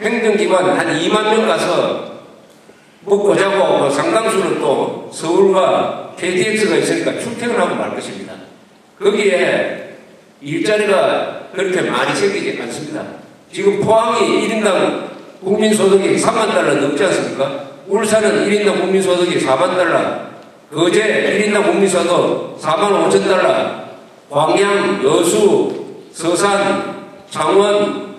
행정기관 한 2만 명 가서 먹고 자고 상당수는 또 서울과 KTX가 있으니까 출퇴근하고 말 것입니다. 거기에 일자리가 그렇게 많이 생기지 않습니다. 지금 포항이 1인당 국민소득이 3만 달러 넘지 않습니까? 울산은 1인당 국민소득이 4만 달러, 거제 1인당 국민소득 4만 5천 달러, 광양, 여수, 서산, 창원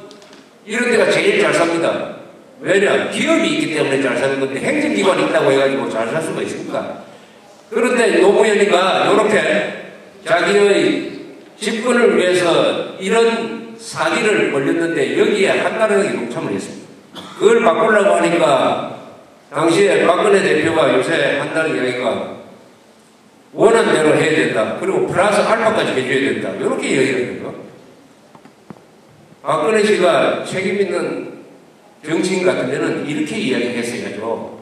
이런 데가 제일 잘 삽니다. 왜냐? 기업이 있기 때문에 잘 사는 건데 행정기관이 있다고 해가지고 잘 살 수가 있습니까? 그런데 노무현이가 이렇게 자기의 집권을 위해서 이런 사기를 벌였는데 여기에 한나라당이 동참을 했습니다. 그걸 바꾸려고 하니까 당시에 박근혜 대표가 요새 한다는 이야기가 원한 대로 해야 된다. 그리고 플러스 알파까지 해줘야 된다. 이렇게 이야기하거든요. 박근혜 씨가 책임있는 정치인 같으면 이렇게 이야기했어야죠.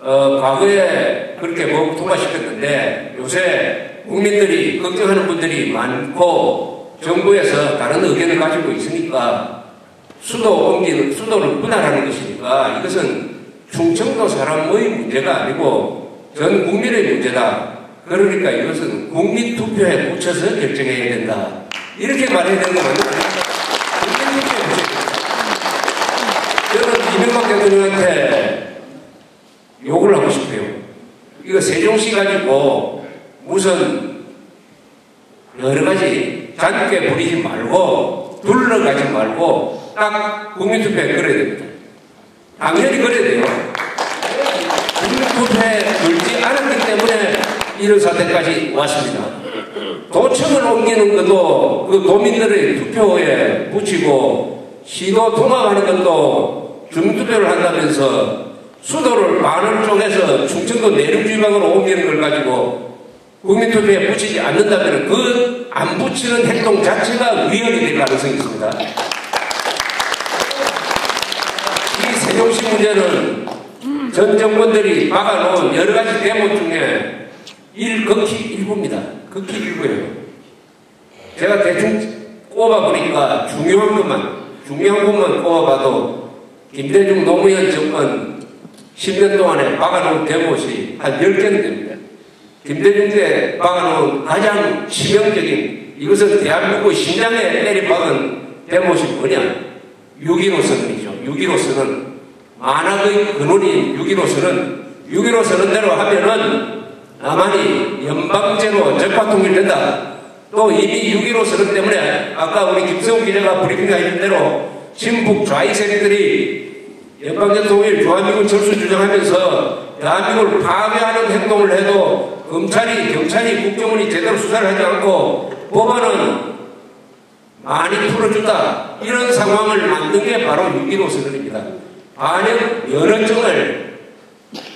과거에 그렇게 통과시켰는데 요새 국민들이 걱정하는 분들이 많고 정부에서 다른 의견을 가지고 있으니까 수도를 분할하는 것이니까 이것은 충청도 사람의 문제가 아니고 전 국민의 문제다. 그러니까 이것은 국민투표에 묻혀서 결정해야 된다. 이렇게 말해야 되는 거 맞나요? 국민투표에 묻혀야 된다. 저는 이명박 대통령한테 욕을 하고 싶어요. 이거 세종시 가지고 무슨 여러 가지 잔꾀 부리지 말고 둘러가지 말고 딱 국민투표에 걸어야 됩니다. 당연히 걸어야 돼요. 국민투표에 걸지 않았기 때문에 이런 사태까지 왔습니다. 도청을 옮기는 것도 그 도민들의 투표에 붙이고 시도 통합하는 것도 주민투표를 한다면서 수도를 반을 쪼개서 충청도 내륙지방으로 옮기는 걸 가지고 국민투표에 붙이지 않는다면 그 안 붙이는 행동 자체가 위헌이 될 가능성이 있습니다. 이 세종시 문제는 전 정권들이 막아놓은 여러 가지 대목 중에 극히 일부입니다. 극히 일부예요. 제가 대충 꼽아보니까 중요한 것만 꼽아봐도 김대중 노무현 정권 10년 동안에 막아놓은 대못이 한 10개는 됩니다. 김대중 때 막아놓은 가장 치명적인 이것은 대한민국의 심장에 때려박은 대못이 뭐냐? 6.15 선언이죠. 6.15 선언. 만학의 근원인 6.15 선언대로 하면은 남한이 연방제로 적파통일된다. 또 이미 6.15 선언 때문에 아까 우리 김성훈 기자가 브리핑하신 대로 친북 좌익 세력들이 연방제 통일, 조한미군 철수 주장하면서 대한민국을 파괴하는 행동을 해도 검찰이, 경찰이, 국정원이 제대로 수사를 하지 않고 법안은 많이 풀어준다. 이런 상황을 만든 게 바로 6.15 선언입니다. 반역 여론증을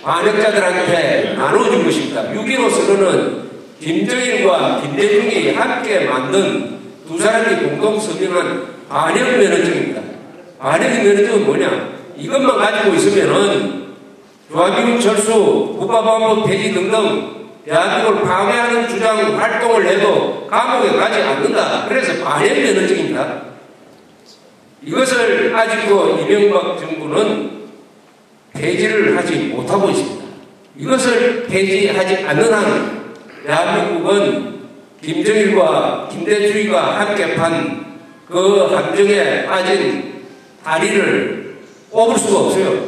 반역자들한테 나눠준 것입니다. 6.15 선언은 김정일과 김대중이 함께 만든 두 사람이 공동 서명한 반역 면허증입니다. 반역 면허증은 뭐냐? 이것만 가지고 있으면은 조한미군 철수, 국가보안법 폐지 등등 대한민국을 파괴하는 주장 활동을 해도 감옥에 가지 않는다. 그래서 반역 면허증입니다. 이것을 아직도 이명박 정부는 폐지를 하지 못하고 있습니다. 이것을 폐지하지 않는 한 대한민국은 김정일과 김대중이가 함께 판 그 함정에 빠진 다리를 뽑을 수가 없어요.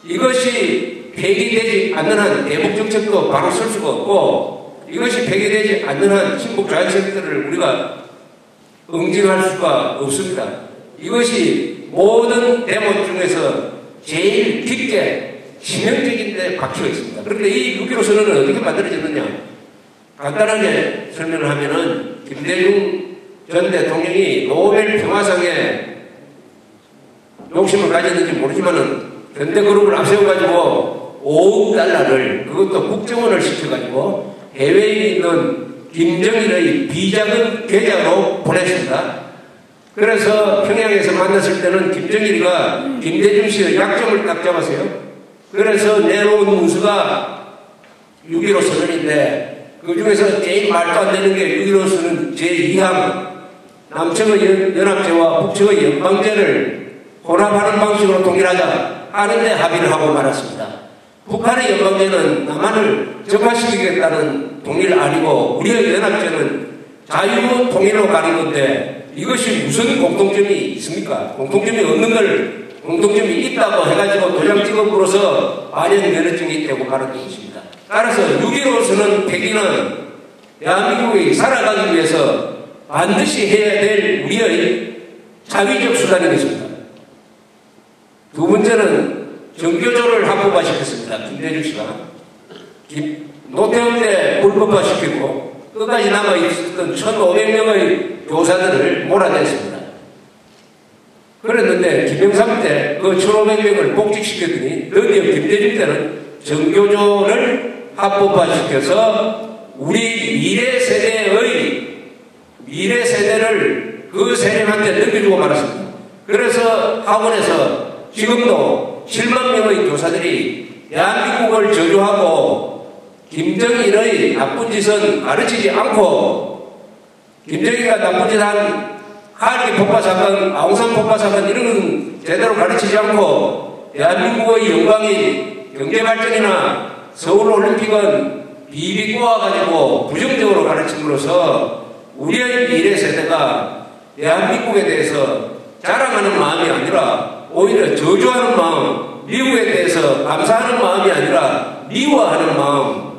이것이 폐기되지 않는 한 대북정책도 바로 쓸 수가 없고 이것이 폐기되지 않는 한 친북 좌익세력들을 우리가 응징할 수가 없습니다. 이것이 모든 대목 중에서 제일 깊게 치명적인 데 박혀 있습니다. 그런데 이 6.15 선언은 어떻게 만들어졌느냐? 간단하게 설명을 하면은 김대중 전 대통령이 노벨 평화상에 욕심을 가졌는지 모르지만은 현대그룹을 앞세워가지고 5억 달러를 그것도 국정원을 시켜가지고 해외에 있는 김정일의 비자금 계좌로 보냈습니다. 그래서 평양에서 만났을 때는 김정일이가 김대중 씨의 약점을 딱 잡았어요. 그래서 내놓은 문서가 6.15 선언인데 그 중에서 제일 말도 안 되는 게 6.15 선언 제2항 남측의 연합제와 북측의 연방제를 혼합하는 방식으로 통일하자 하는데 합의를 하고 말았습니다. 북한의 연방제는 남한을 적화시키겠다는 통일 아니고 우리의 연합제는 자유통일로 가는 건데 이것이 무슨 공통점이 있습니까? 공통점이 없는 걸 공통점이 있다고 해가지고 도장 찍어부어서 반영 면허증이 있다고 말하는 것입니다. 따라서 6.15 폐기는 대한민국이 살아가기 위해서 반드시 해야 될 우리의 자위적 수단인 것입니다. 두 번째는 정교조를 합법화시켰습니다. 김대중 씨가. 노태우 때 불법화시켰고 끝까지 남아있었던 1,500명의 교사들을 몰아냈습니다. 그랬는데 김영삼 때 그 1,500명을 복직시켰더니 드디어 김대중 때는 정교조를 합법화시켜서 우리 미래 세대를 그 세력한테 넘겨주고 말았습니다. 그래서 학원에서 지금도 7만 명의 교사들이 대한민국을 저주하고 김정일의 나쁜 짓은 가르치지 않고 김정일가 나쁜 짓 한 하르기 폭파 사건, 아웅산 폭파 사건 이런 건 제대로 가르치지 않고 대한민국의 영광인 경제발전이나 서울올림픽은 비비 꼬아가지고 부정적으로 가르침으로써 우리의 미래 세대가 대한민국에 대해서 자랑하는 마음이 아니라 오히려 저주하는 마음, 미국에 대해서 감사하는 마음이 아니라 미워하는 마음,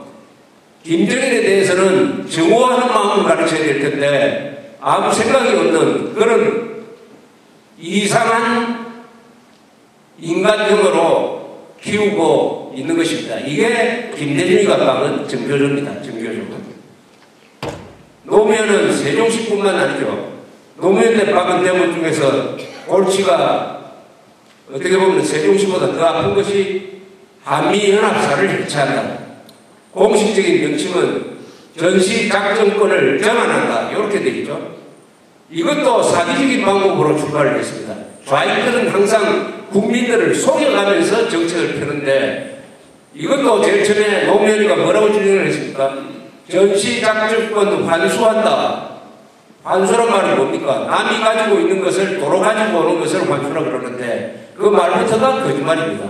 김정일에 대해서는 증오하는 마음을 가르쳐야 될 텐데 아무 생각이 없는 그런 이상한 인간형으로 키우고 있는 것입니다. 이게 김대중이 갖다는 정교조입니다. 정교조. 노무현은 세종시뿐만 아니죠. 노무현 때 박은 대문 중에서 골치가 어떻게 보면 세종시보다 더 아픈 것이 한미연합사를 해체한다. 공식적인 명칭은 전시작전권을 전환한다. 이렇게 되어 있죠. 이것도 사기적인 방법으로 출발을 했습니다. 좌익들은 항상 국민들을 속여가면서 정책을 펴는데 이것도 제일 처음에 노무현이가 뭐라고 주장을 했습니까? 전시작전권 환수한다. 환수란 말은 뭡니까? 남이 가지고 있는 것을 도로 가지고 오는 것을 환수라고 그러는데 그 말부터가 거짓말입니다.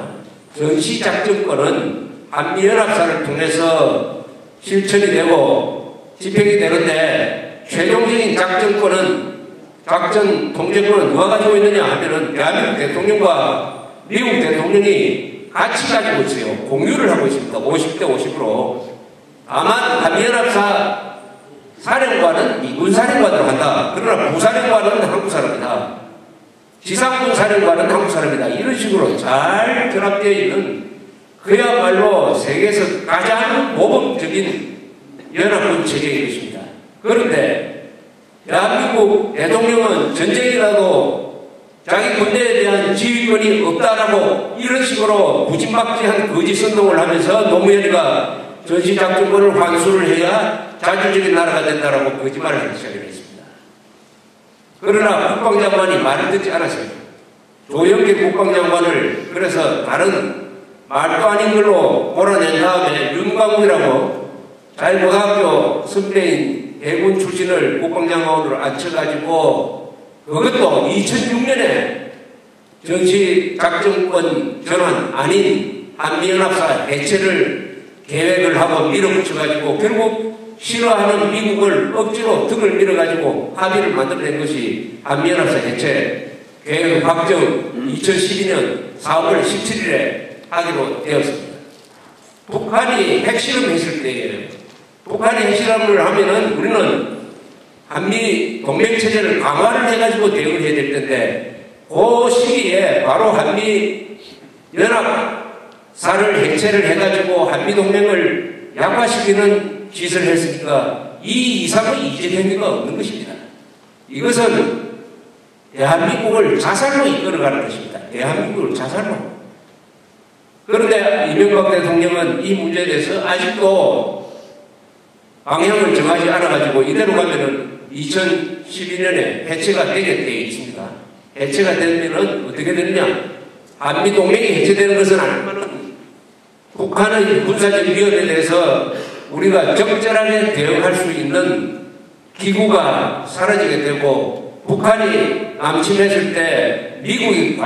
전시작전권은 한미연합사를 통해서 실천이 되고 집행이 되는데 최종적인 작전 통제권은 누가 가지고 있느냐 하면은 대한민국 대통령과 미국 대통령이 같이 가지고 있어요. 공유를 하고 있습니다. 50대 50으로. 다만 한미연합사 사령관은 미군 사령관으로 한다. 그러나 부사령관은 한국 사람이다. 지상군 사령관은 한국 사람이다. 이런 식으로 잘 결합되어 있는 그야말로 세계에서 가장 모범적인 연합군 체제인 것입니다. 그런데 대한민국 대통령은 전쟁이라도 자기 군대에 대한 지휘권이 없다라고 이런 식으로 부진박지한 거짓 선동을 하면서 노무현이가 전시작전권을 환수를 해야 자주적인 나라가 된다라고 거짓말을 하기 시작했습니다. 그러나 국방장관이 말을 듣지 않았어요. 조영길 국방장관을 그래서 다른 말도 아닌 걸로 몰아낸 다음에 윤광욱이라고 자유고등학교 선배인 해군 출신을 국방장관으로 앉혀가지고 그것도 2006년에 전시작전권 전환 아닌 한미연합사 해체를 계획을 하고 밀어붙여가지고 결국 싫어하는 미국을 억지로 등을 밀어가지고 합의를 만들어낸 것이 한미연합사 해체 계획 확정 2012년 4월 17일에 하기로 되었습니다. 북한이 핵실험했을 때에 북한이 핵실험을 하면은 우리는 한미 동맹체제를 강화를 해가지고 대응을 해야 될 텐데 그 시기에 바로 한미 연합사를 해체를 해가지고 한미 동맹을 약화시키는 짓을 했으니까 이 이상의 이질 행위가 없는 것입니다. 이것은 대한민국을 자살로 이끌어가는 것입니다. 대한민국을 자살로. 그런데 이명박 대통령은 이 문제에 대해서 아직도 방향을 정하지 않아가지고 이대로 가면은 2012년에 해체가 되게 되어 있습니다. 해체가 되면은 어떻게 되느냐? 한미동맹이 해체되는 것은 아니지만은 북한의 군사적 위협에 대해서 우리가 적절하게 대응할 수 있는 기구가 사라지게 되고 북한이 남침했을 때 미국이